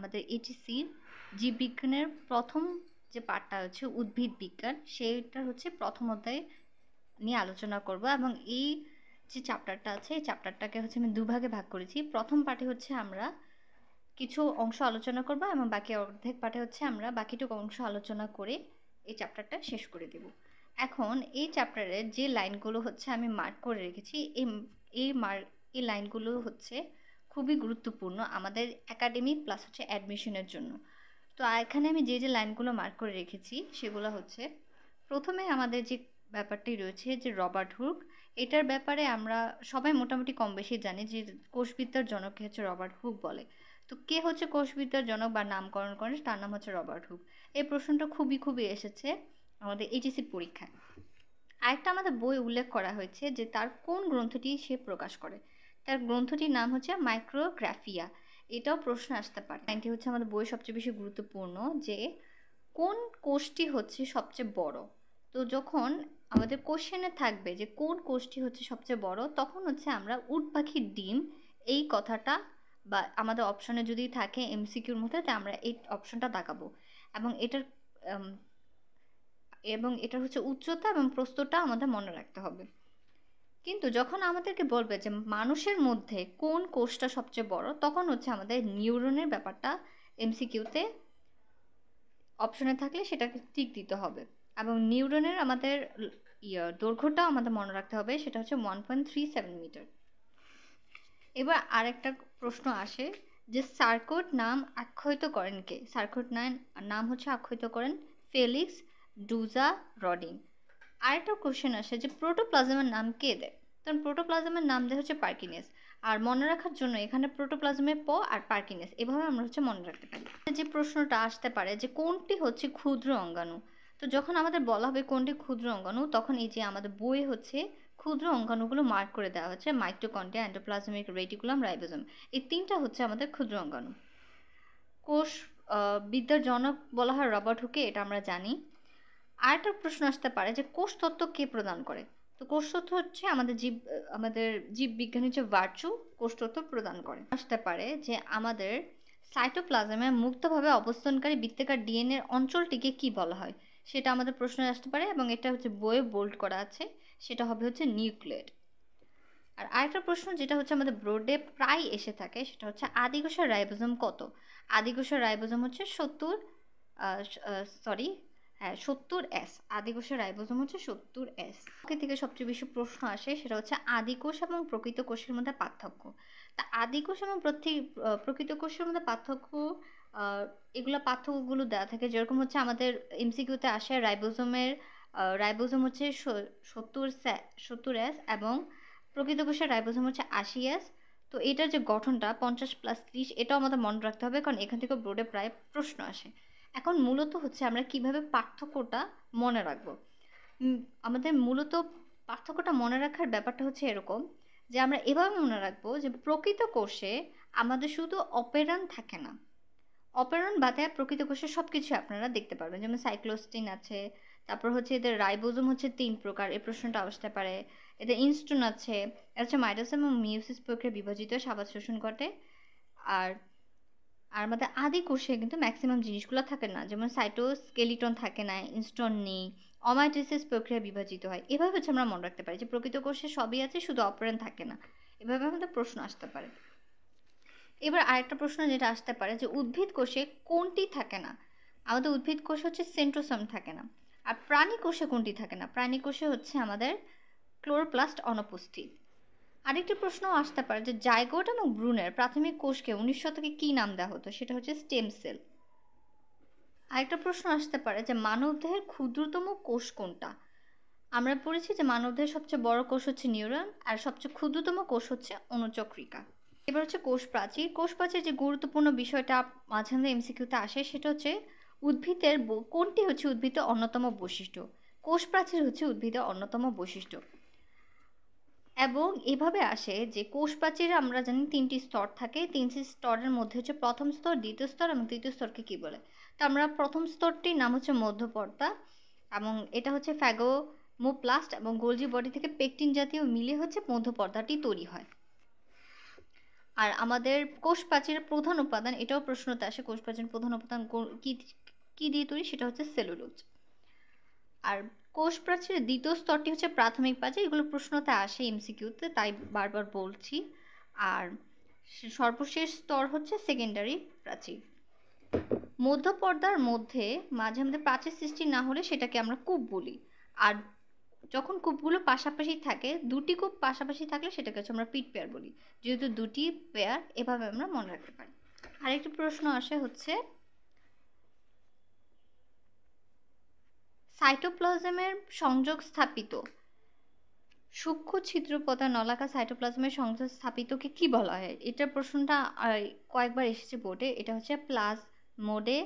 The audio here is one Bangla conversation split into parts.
আমাদের এইচএসসি জীববিজ্ঞানের প্রথম যে পার্টটা হচ্ছে উদ্ভিদ বিজ্ঞান, সেইটা হচ্ছে প্রথম অধ্যায় নিয়ে আলোচনা করব। এবং এই যে চ্যাপ্টারটা আছে এই চ্যাপ্টারটাকে হচ্ছে আমি দুভাগে ভাগ করেছি। প্রথম পার্টে হচ্ছে আমরা কিছু অংশ আলোচনা করব এবং বাকি অর্ধেক পার্টে হচ্ছে আমরা বাকিটুকু অংশ আলোচনা করে এই চ্যাপ্টারটা শেষ করে দেব। এখন এই চ্যাপ্টারের যে লাইনগুলো হচ্ছে আমি মার্ক করে রেখেছি, এই লাইনগুলো হচ্ছে খুবই গুরুত্বপূর্ণ আমাদের একাডেমিক প্লাস হচ্ছে অ্যাডমিশনের জন্য। তো এখানে আমি যে লাইনগুলো মার্ক করে রেখেছি সেগুলো হচ্ছে, প্রথমে আমাদের যে ব্যাপারটি রয়েছে যে রবার্ট হুক, এটার ব্যাপারে আমরা সবাই মোটামুটি কম বেশি জানি যে কোষবিদ্যার জনককে হচ্ছে রবার্ট হুক বলে। তো কে হচ্ছে কোষবিদ্যার জনক বা নামকরণ করেন, তার নাম হচ্ছে রবার্ট হুক। এই প্রশ্নটা খুবই এসেছে আমাদের এইচএসসি পরীক্ষায়। আরেকটা আমাদের বই উল্লেখ করা হয়েছে যে তার কোন গ্রন্থটি সে প্রকাশ করে, তার গ্রন্থটির নাম হচ্ছে মাইক্রোগ্রাফিয়া। এটাও প্রশ্ন আসতে পারে। লাইনটি হচ্ছে আমাদের বই সবচেয়ে বেশি গুরুত্বপূর্ণ যে কোন কোষটি হচ্ছে সবচেয়ে বড়। তো যখন আমাদের কোশ্চেনে থাকবে যে কোন কোষটি হচ্ছে সবচেয়ে বড়, তখন হচ্ছে আমরা উট পাখির ডিম এই কথাটা, বা আমাদের অপশনে যদি থাকে এমসিকিউর মধ্যে, তা আমরা এই অপশনটা দাগাবো। এবং এটার হচ্ছে উচ্চতা এবং প্রস্থটা আমাদের মনে রাখতে হবে। কিন্তু যখন আমাদেরকে বলবে যে মানুষের মধ্যে কোন কোষটা সবচেয়ে বড়, তখন হচ্ছে আমাদের নিউরনের ব্যাপারটা এমসিকিউতে অপশনে থাকলে সেটাকে টিক দিতে হবে। এবং নিউরনের আমাদের দৈর্ঘ্যটাও আমাদের মনে রাখতে হবে, সেটা হচ্ছে 1.37 মিটার। এবার আরেকটা প্রশ্ন আসে যে সার্কোট নাম আখ্যায়িত করেন কে? সার্কোট নাম হচ্ছে আখ্যায়িত করেন ফেলিক্স ডুজা রডিন। আরেকটা কোশ্চেন আসে যে প্রোটোপ্লাজমের নাম কে দেয়? তখন প্রোটোপ্লাজমের নাম দেয় হচ্ছে পার্কিনেস। আর মনে রাখার জন্য এখানে প্রোটোপ্লাজমের প আর পার্কিনেস, এভাবে আমরা হচ্ছে মনে রাখতে পারি। যে প্রশ্নটা আসতে পারে যে কোনটি হচ্ছে ক্ষুদ্র অঙ্গাণু, তো যখন আমাদের বলা হবে কোনটি ক্ষুদ্র অঙ্গাণু, তখন এই যে আমাদের বই হচ্ছে ক্ষুদ্র অঙ্গাণুগুলো মার্ক করে দেওয়া হচ্ছে মাইটোকন্ড্রিয়া, এন্ডোপ্লাজমিক রেটিকুলাম, রাইবোজোম। এই তিনটা হচ্ছে আমাদের ক্ষুদ্র অঙ্গাণু। কোষ বিদ্যার জনক বলা হয় রবার্ট হুকে, এটা আমরা জানি। আরেকটা প্রশ্ন আসতে পারে যে কোষতত্ত্ব কে প্রদান করে? তো কোষতত্ত্ব হচ্ছে আমাদের জীববিজ্ঞানীর যে ভার্চু কোষতত্ত্ব প্রদান করে। আসতে পারে যে আমাদের সাইটোপ্লাজমে মুক্তভাবে অবস্থানকারী বৃত্তাকার ডিএনএ এর অঞ্চলটিকে কি বলা হয়, সেটা আমাদের প্রশ্নে আসতে পারে এবং এটা হচ্ছে বইয়ে বোল্ড করা আছে, সেটা হবে হচ্ছে নিউক্লিয়েট। আর আরেকটা প্রশ্ন যেটা হচ্ছে আমাদের বোর্ডে প্রায় এসে থাকে, সেটা হচ্ছে আদিকোষের রাইবোজোম কত? আদিকোষের রাইবোজোম হচ্ছে 70S। আদিকোষের রাইবোজোম হচ্ছে 70S। থেকে সবচেয়ে বেশি প্রশ্ন আসে সেটা হচ্ছে আদিকোষ এবং প্রকৃত কোষের মধ্যে পার্থক্য। তা আদিকোষ এবং প্রকৃত কোষের মধ্যে পার্থক্য, এগুলো পার্থক্যগুলো দেওয়া থাকে, যেরকম হচ্ছে আমাদের এমসিকিউতে আসে রাইবোজোম হচ্ছে 70S এবং প্রকৃত কোষের রাইবোজোম হচ্ছে 80S। তো এটার যে গঠনটা 50+30, এটাও আমাদের মনে রাখতে হবে, কারণ এখান থেকে বোর্ডে প্রায় প্রশ্ন আসে। এখন মূলত হচ্ছে আমরা কিভাবে পার্থক্যটা মনে রাখবো। আমাদের মূলত পার্থক্যটা মনে রাখার ব্যাপারটা হচ্ছে এরকম যে আমরা এভাবে মনে রাখবো যে প্রকৃত কোষে আমাদের শুধু অপেরণ থাকে না, অপেরণ বাদে প্রকৃত কোষে সব কিছু আপনারা দেখতে পারবেন, যেমন সাইক্লোস্টিন আছে, তারপর হচ্ছে এদের রাইবোজোম হচ্ছে 3 প্রকার, এই প্রশ্নটা আসতে পারে। এদের ইনস্টোন আছে, এটা হচ্ছে মাইটোসিস এবং মিয়োসিস প্রক্রিয়া বিভাজিত স্বাভাবিক শোষণ ঘটে। আর আমাদের আদি কোষে কিন্তু ম্যাক্সিমাম জিনিসগুলো থাকে না, যেমন সাইটোস্কেলিটন থাকে না, ইনস্টোন নেই, অমাইটোসিস প্রক্রিয়া বিভাজিত হয়। এভাবে হচ্ছে আমরা মনে রাখতে পারি যে প্রকৃত কোষে সবই আছে, শুধু অপেরণ থাকে না। এভাবে আমাদের প্রশ্ন আসতে পারে। এবার আরেকটা প্রশ্ন যেটা আসতে পারে যে উদ্ভিদ কোষে কোনটি থাকে না? আমাদের উদ্ভিদ কোষ হচ্ছে সেন্ট্রোসোম থাকে না। আর প্রাণী কোষে কোনটি থাকে না? প্রাণী কোষে হচ্ছে আমাদের ক্লোরোপ্লাস্ট অনুপস্থিত। আরেকটি প্রশ্ন আসতে পারে যে জাইগোট এবং ভ্রূণের প্রাথমিক কোষকে 19 শতকে কি নাম দেওয়া হতো, সেটা হচ্ছে স্টেম সেল। আরেকটা প্রশ্ন আসতে পারে যে মানবদেহের ক্ষুদ্রতম কোষ কোনটা? আমরা পড়েছি যে মানবদেহের সবচেয়ে বড় কোষ হচ্ছে নিউরন, আর সবচেয়ে ক্ষুদ্রতম কোষ হচ্ছে অনুচক্রিকা। এবার হচ্ছে কোষ প্রাচীর। কোষ প্রাচীর যে গুরুত্বপূর্ণ বিষয়টা মাঝে মাঝে এমসিকিউতে আসে, সেটা হচ্ছে উদ্ভিদের কোনটি হচ্ছে উদ্ভিদের অন্যতম বৈশিষ্ট্য। কোষ প্রাচীর হচ্ছে উদ্ভিদের অন্যতম বৈশিষ্ট্য। এবং এভাবে আসে যে কোষ প্রাচীরে আমরা জানি 3টি স্তর থাকে, 3টি স্তরের মধ্যে হচ্ছে প্রথম স্তর, দ্বিতীয় স্তর এবং তৃতীয় স্তরকে কি বলে? তো আমরা প্রথম স্তরটির নাম হচ্ছে মধ্যপর্দা, এবং এটা হচ্ছে ফ্যাগোমোপ্লাস্ট এবং গোলজি বডি থেকে পেকটিন জাতীয় মিলে হচ্ছে মধ্যপর্দাটি তৈরি হয়। আর আমাদের কোষ প্রাচীরের প্রধান উপাদান, এটাও প্রশ্নতে আসে, কোষ প্রাচীরের প্রধান উপাদান কি কি দিয়ে তৈরি, সেটা হচ্ছে সেলুলোজ। আর কোষ প্রাচীরের দ্বিতীয় স্তরটি হচ্ছে প্রাথমিক প্রাচীর, এগুলো প্রশ্নতে আসে এমসিকিউতে, তাই বারবার বলছি। আর সর্বশেষ স্তর হচ্ছে সেকেন্ডারি প্রাচীর। মধ্যপর্দার মধ্যে মাঝে মধ্যে প্রাচীর সৃষ্টি না হলে সেটাকে আমরা কূপ বলি। আর যখন কূপগুলো পাশাপাশি থাকে, দুটি কূপ পাশাপাশি থাকলে সেটাকে হচ্ছে আমরা পিট পেয়ার বলি। যেহেতু দুটি পেয়ার, এভাবে আমরা মনে রাখতে পারি। আরেকটি প্রশ্ন আসে হচ্ছে সাইটোপ্লাজমের সংযোগ স্থাপিত সূক্ষ্ম ছিদ্রপথা নলাকার সাইটোপ্লাজমের সংযোগ স্থাপিতকে কি বলা হয়? এটার প্রশ্নটা কয়েকবার এসেছে বোর্ডে। এটা হচ্ছে প্লাজমোডেসোমাটা।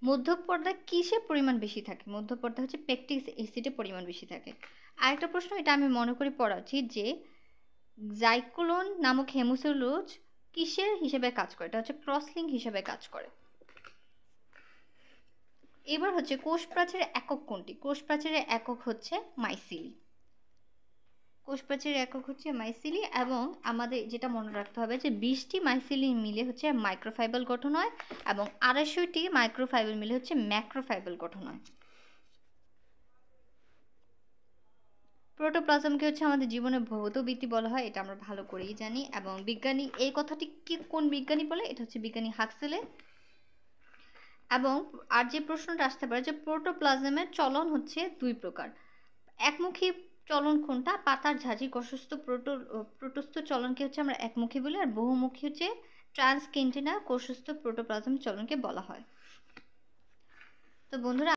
মধ্যপর্দায় কিসের পরিমাণ বেশি থাকে? মধ্যপর্দা হচ্ছে পেকটিক অ্যাসিডের পরিমাণ বেশি থাকে। আরেকটা প্রশ্ন, এটা আমি মনে করি পড়া উচিত, যে জাইক্লোন নামক হেমোসেলুলোজ কিসের হিসেবে কাজ করে? এটা হচ্ছে ক্রসলিঙ্ক হিসেবে কাজ করে। এবার হচ্ছে কোষ প্রাচীরের একক কোনটি? কোষ প্রাচীরের একক হচ্ছে মাইসিলি। কোষ প্রাচীরের একক হচ্ছে মাইসিলি, এবং আমাদের যেটা মনে রাখতে হবে যে 20টি মাইসিলি মিলে হচ্ছে মাইক্রোফাইবাল গঠন হয়, এবং 250টি মাইক্রোফাইবাল মিলে হচ্ছে ম্যাক্রোফাইবাল গঠন হয়। প্রোটোপ্লাজমকে হচ্ছে আমাদের জীবনের ভৌতবীতি বলা হয়, এটা আমরা ভালো করেই জানি। এবং বিজ্ঞানী, এই কথাটি কি কোন বিজ্ঞানী বলে? এটা হচ্ছে বিজ্ঞানী হাক্সলে। এবং আর যে প্রশ্নটা আসতে পারে যে প্রোটোপ্লাজমের চলন হচ্ছে দুই প্রকার। একমুখী চলন কোনটা? পাতার ঝাঁঝি কোষস্থ প্রোটোস্থ চলনকে হচ্ছে আমরা একমুখী বলি, আর বহুমুখী হচ্ছে ট্রান্সকেন্টিনা কোষস্থ প্রোটোপ্লাজম চলনকে বলা হয়। তো বন্ধুরা,